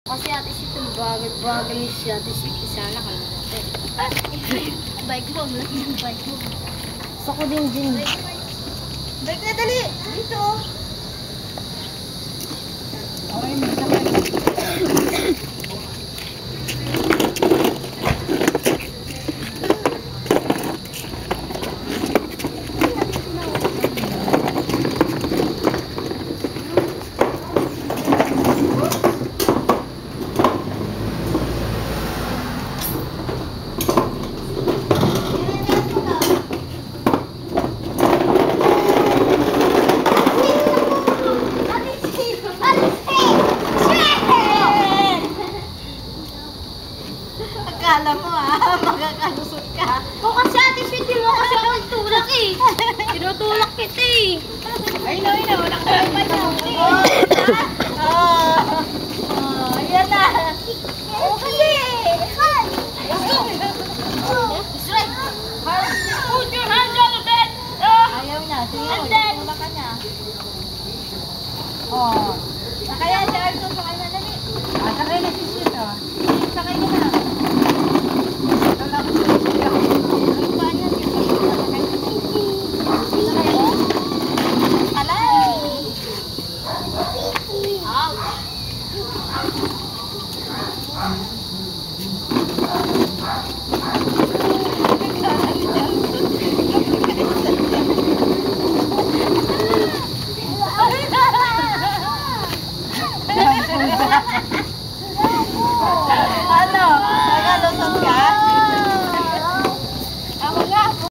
Kasi ate Sweet, bagal-bagal ni si ate Sweet. Sana ka natin. Bike mo, ang laki ng bike mo. Gusto ko din din. Bike na dali! Dito! Okay, magsakay. Akala mo magkakalusot ka. O kasi ate Sweet, di mo kasi ako tulak eh. Tinutulak kita eh. Ay, no, wala ka pa niya. Ayan na. O kasi. Let's go. That's right. Put your hands on the bed. Ayaw niya. Sige, And then, tulak ka niya. Sakaya siya. Sakay na dali. Sakay na si Sweet.